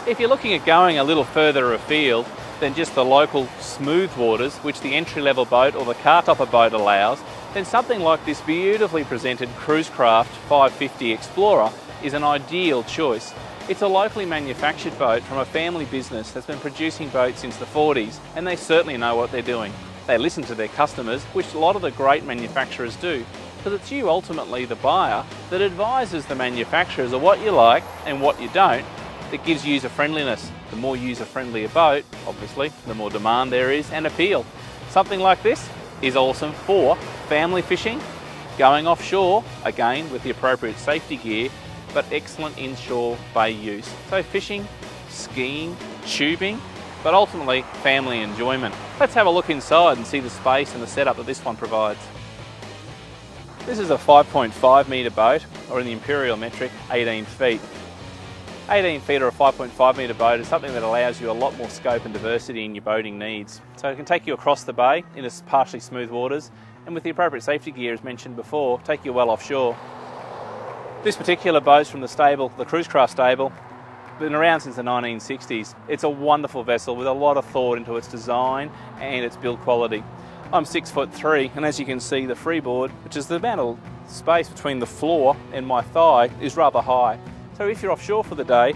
If you're looking at going a little further afield than just the local smooth waters, which the entry-level boat or the car topper boat allows, then something like this beautifully presented Cruisecraft 550 Explorer is an ideal choice. It's a locally manufactured boat from a family business that's been producing boats since the 40s, and they certainly know what they're doing. They listen to their customers, which a lot of the great manufacturers do, because it's you, ultimately the buyer, that advises the manufacturers of what you like and what you don't, that gives user-friendliness. The more user-friendly a boat, obviously, the more demand there is and appeal. Something like this is awesome for family fishing, going offshore, again with the appropriate safety gear, but excellent inshore bay use. So fishing, skiing, tubing, but ultimately family enjoyment. Let's have a look inside and see the space and the setup that this one provides. This is a 5.5 metre boat, or in the imperial metric, 18 feet. 18 feet or a 5.5 metre boat is something that allows you a lot more scope and diversity in your boating needs. So it can take you across the bay into partially smooth waters, and with the appropriate safety gear, as mentioned before, take you well offshore. This particular boat's from the stable, the Cruisecraft stable, been around since the 1960s. It's a wonderful vessel with a lot of thought into its design and its build quality. I'm 6'3", and as you can see, the freeboard, which is the amount of space between the floor and my thigh, is rather high. So if you're offshore for the day,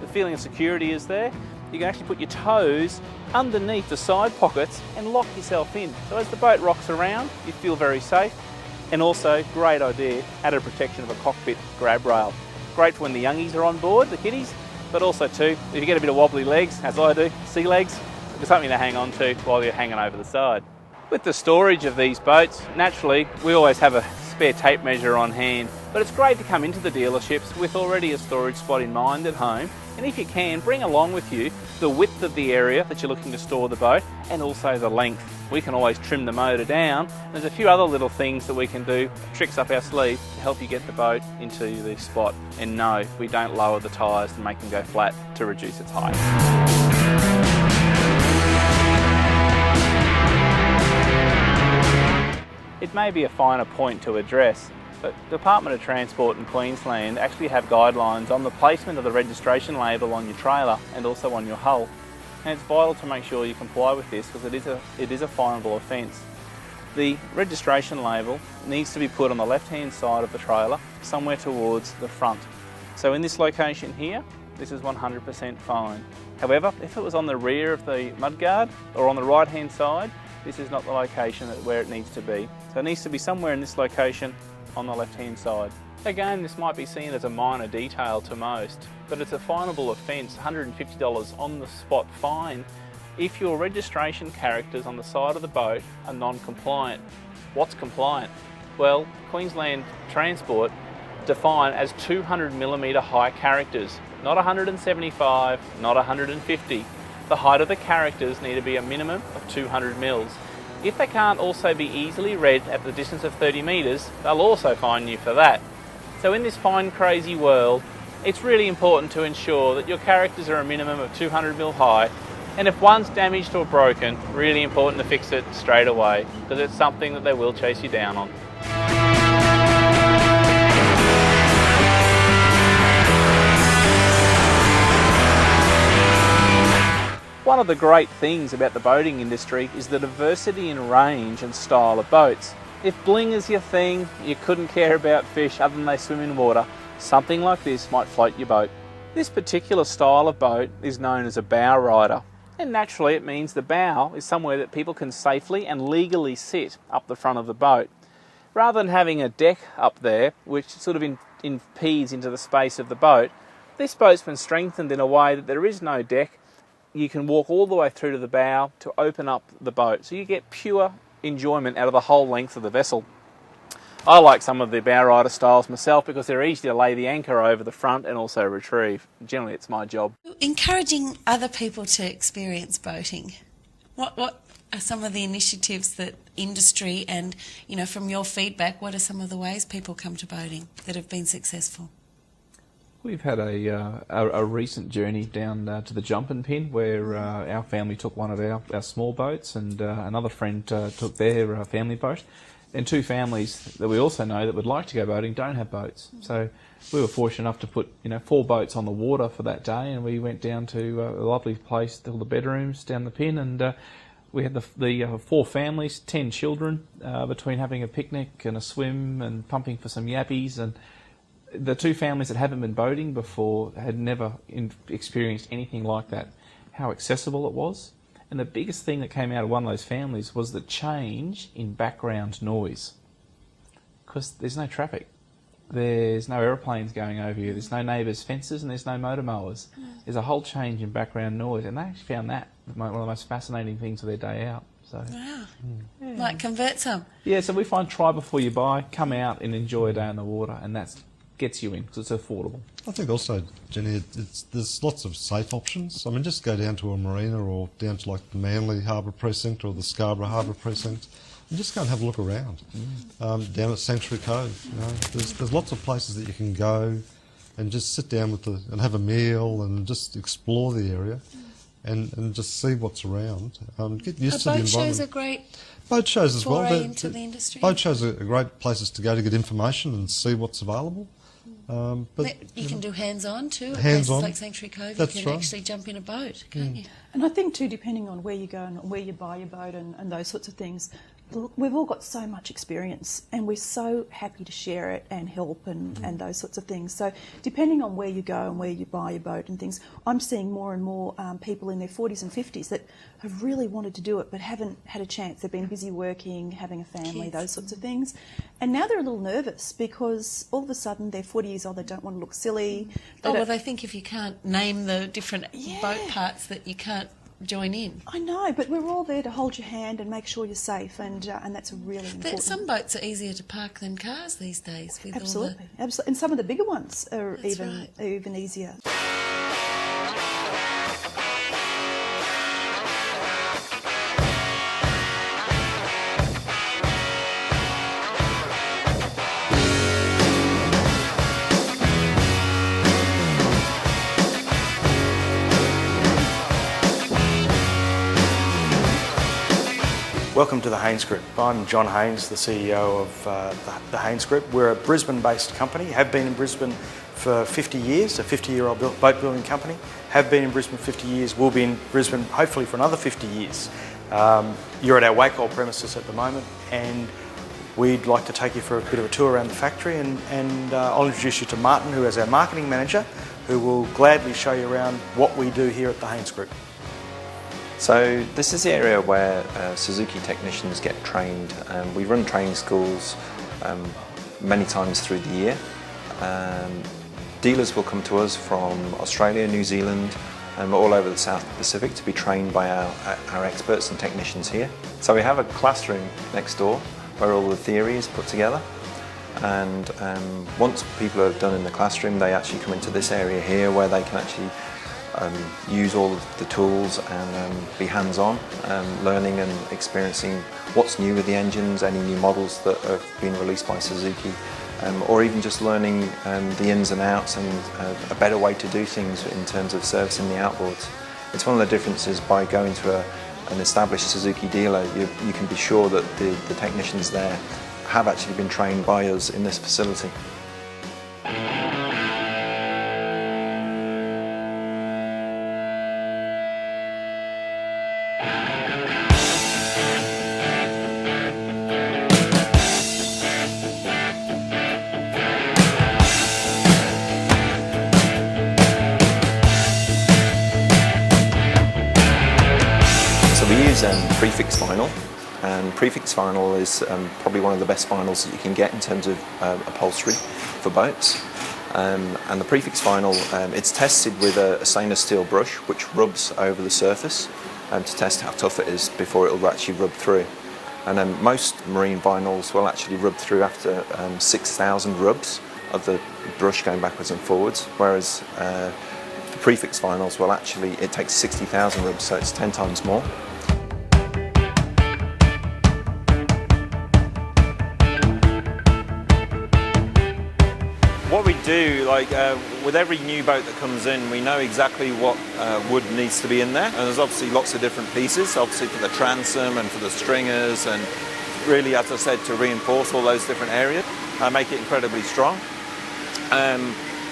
the feeling of security is there. You can actually put your toes underneath the side pockets and lock yourself in. So as the boat rocks around, you feel very safe. And also, great idea, added protection of a cockpit grab rail. Great for when the youngies are on board, the kiddies, but also too, if you get a bit of wobbly legs, as I do, sea legs, there's something to hang on to while you're hanging over the side. With the storage of these boats, naturally, we always have a spare tape measure on hand, but it's great to come into the dealerships with already a storage spot in mind at home, and if you can, bring along with you the width of the area that you're looking to store the boat, and also the length. We can always trim the motor down. There's a few other little things that we can do, tricks up our sleeve, to help you get the boat into the spot. And no, we don't lower the tyres and make them go flat to reduce its height. It may be a finer point to address, but the Department of Transport in Queensland actually have guidelines on the placement of the registration label on your trailer and also on your hull. And it's vital to make sure you comply with this because it is a finable offence. The registration label needs to be put on the left-hand side of the trailer, somewhere towards the front. So in this location here, this is 100% fine. However, if it was on the rear of the mudguard or on the right-hand side, this is not the location where it needs to be. So it needs to be somewhere in this location on the left-hand side. Again, this might be seen as a minor detail to most, but it's a finable offence, $150 on the spot fine, if your registration characters on the side of the boat are non-compliant. What's compliant? Well, Queensland Transport define as 200mm high characters, not 175, not 150. The height of the characters need to be a minimum of 200 mils. If they can't also be easily read at the distance of 30 metres, they'll also fine you for that. So in this fine, crazy world, it's really important to ensure that your characters are a minimum of 200 mil high, and if one's damaged or broken, really important to fix it straight away, because it's something that they will chase you down on. One of the great things about the boating industry is the diversity in range and style of boats. If bling is your thing, you couldn't care about fish other than they swim in water, something like this might float your boat. This particular style of boat is known as a bow rider, and naturally it means the bow is somewhere that people can safely and legally sit up the front of the boat. Rather than having a deck up there, which sort of impedes into the space of the boat, this boat's been strengthened in a way that there is no deck. You can walk all the way through to the bow to open up the boat, so you get pure enjoyment out of the whole length of the vessel. I like some of the bow rider styles myself because they're easy to lay the anchor over the front and also retrieve. Generally, it's my job. Encouraging other people to experience boating. What are some of the initiatives that industry and, from your feedback, what are some of the ways people come to boating that have been successful? We've had a recent journey down to the Jumpin' Pin where our family took one of our small boats and another friend took their family boat. and two families that we also know that would like to go boating don't have boats. So we were fortunate enough to put 4 boats on the water for that day, and we went down to a lovely place, all the bedrooms down the Pin, and we had the 4 families, 10 children, between having a picnic and a swim and pumping for some yappies. And the 2 families that haven't been boating before had never experienced anything like that, how accessible it was. And the biggest thing that came out of one of those families was the change in background noise. Because there's no traffic. There's no aeroplanes going over you. There's no neighbours' fences, and there's no motor mowers. There's a whole change in background noise, and they actually found that one of the most fascinating things of their day out. So, wow. Might convert some. Yeah, so we find try before you buy, come out and enjoy a day on the water, and that gets you in because it's affordable. I think also, Jenny, there's lots of safe options. I mean, just go down to a marina or down to like the Manly Harbour Precinct or the Scarborough Harbour Precinct, and just go and have a look around. Down at Sanctuary Cove, there's lots of places that you can go and just sit down and have a meal and just explore the area and just see what's around. Get used to the environment. Boat shows are great. Boat shows as well. Into the industry. Boat shows are great places to go to get information and see what's available. But you can do hands-on too. At Hands-on. places like Sanctuary Cove, That's you can right. actually jump in a boat, can't you? And I think too, depending on where you go and where you buy your boat and those sorts of things, we've all got so much experience and we're so happy to share it and help and those sorts of things. So depending on where you go and where you buy your boat and things, I'm seeing more and more people in their 40s and 50s that have really wanted to do it but haven't had a chance. They've been busy working, having a family, those sorts of things. And now they're a little nervous because all of a sudden they're 40 years old, they don't want to look silly. They think if you can't name the different boat parts that you can't join in. I know, but we're all there to hold your hand and make sure you're safe, and that's a really important. But some boats are easier to park than cars these days. With Absolutely, absolutely, and some of the bigger ones are That's even easier. Welcome to the Haynes Group. I'm John Haynes, the CEO of the Haynes Group. We're a Brisbane-based company, have been in Brisbane for 50 years, a 50-year-old boat building company. Have been in Brisbane 50 years, will be in Brisbane hopefully for another 50 years. You're at our Wacol premises at the moment, and we'd like to take you for a bit of a tour around the factory, and I'll introduce you to Martin, who is our marketing manager, who will gladly show you around what we do here at the Haynes Group. So this is the area where Suzuki technicians get trained. We run training schools many times through the year. Dealers will come to us from Australia, New Zealand, all over the South Pacific to be trained by our experts and technicians here. So we have a classroom next door where all the theory is put together, and once people are done in the classroom, they actually come into this area here where they can actually use all of the tools and be hands-on, learning and experiencing what's new with the engines, any new models that have been released by Suzuki, or even just learning the ins and outs and a better way to do things in terms of servicing the outboards. It's one of the differences by going to an established Suzuki dealer. You can be sure that the technicians there have actually been trained by us in this facility. Prefix vinyl, and prefix vinyl is probably one of the best vinyls that you can get in terms of upholstery for boats. And the prefix vinyl, it's tested with a stainless steel brush which rubs over the surface to test how tough it is before it will actually rub through. And then most marine vinyls will actually rub through after 6,000 rubs of the brush going backwards and forwards, whereas the prefix vinyls will actually, it takes 60,000 rubs, so it's 10 times more. What we do, with every new boat that comes in, we know exactly what wood needs to be in there, and there's obviously lots of different pieces, obviously for the transom and for the stringers and really, as I said, to reinforce all those different areas and make it incredibly strong.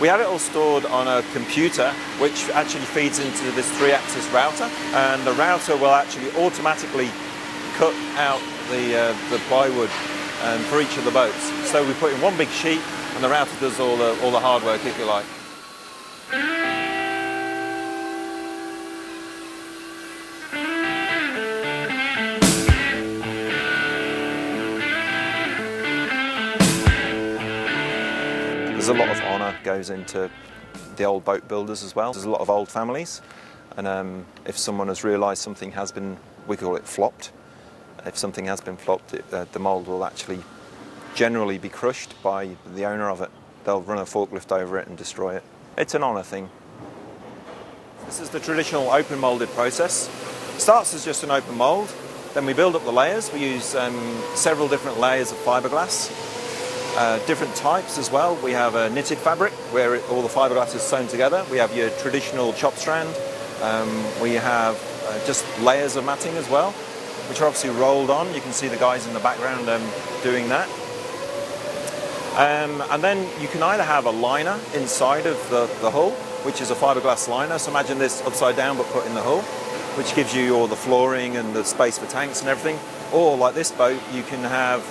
We have it all stored on a computer which actually feeds into this 3-axis router, and the router will actually automatically cut out the plywood for each of the boats. So we put in one big sheet and the router does all the hard work, if you like. There's a lot of honour goes into the old boat builders as well. There's a lot of old families, and if someone has realised something has been, we call it flopped. If something has been flopped, the mould will actually generally be crushed by the owner of it. They'll run a forklift over it and destroy it. It's an honour thing. This is the traditional open moulded process. It starts as just an open mould, then we build up the layers. We use several different layers of fiberglass. Different types as well. We have a knitted fabric where all the fiberglass is sewn together. We have your traditional chop strand. We have just layers of matting as well, which are obviously rolled on. You can see the guys in the background doing that. And then you can either have a liner inside of the hull, which is a fiberglass liner. So imagine this upside down but put in the hull, which gives you all the flooring and the space for tanks and everything. Or like this boat, you can have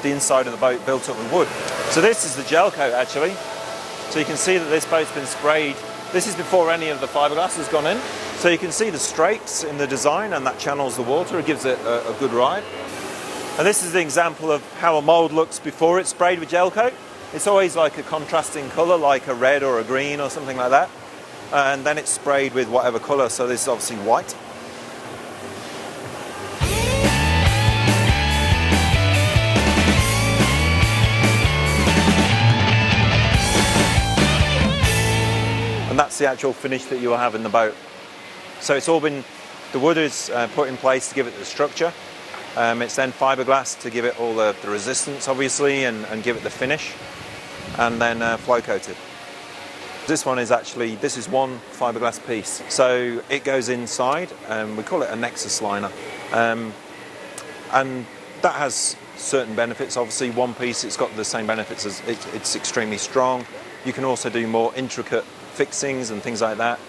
the inside of the boat built up with wood. So this is the gel coat actually. So you can see that this boat's been sprayed. This is before any of the fiberglass has gone in. So you can see the strakes in the design, and that channels the water. It gives it a good ride. And this is the example of how a mould looks before it's sprayed with gel coat. It's always like a contrasting colour, like a red or a green or something like that. And then it's sprayed with whatever colour. So this is obviously white. And that's the actual finish that you will have in the boat. So it's all been, the wood is put in place to give it the structure. It's then fiberglass to give it all the resistance, obviously, and give it the finish. And then flow coated. This one is actually, this is one fiberglass piece. So it goes inside, we call it a Nexus liner. And that has certain benefits. Obviously, one piece, it's got the same benefits as it's extremely strong. You can also do more intricate fixings and things like that.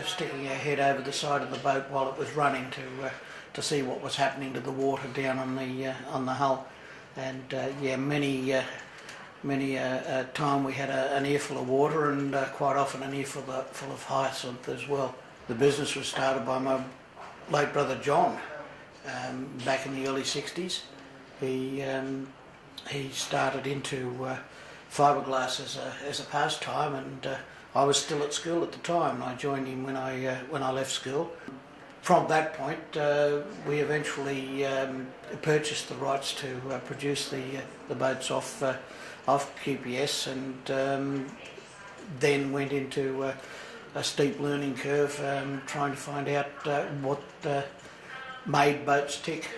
Sticking our head over the side of the boat while it was running to see what was happening to the water down on the hull, and yeah, many time we had an earful of water, and quite often an earful of hyacinth as well. The business was started by my late brother John back in the early 60s. He started into fiberglass as a pastime, and I was still at school at the time, and I joined him when I left school. From that point, we eventually purchased the rights to produce the boats off QPS, and then went into a steep learning curve, trying to find out what made boats tick.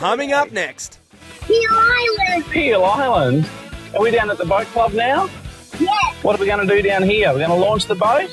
Coming up next. Peel Island. Peel Island? Are we down at the boat club now? Yes. What are we going to do down here? We're going to launch the boat?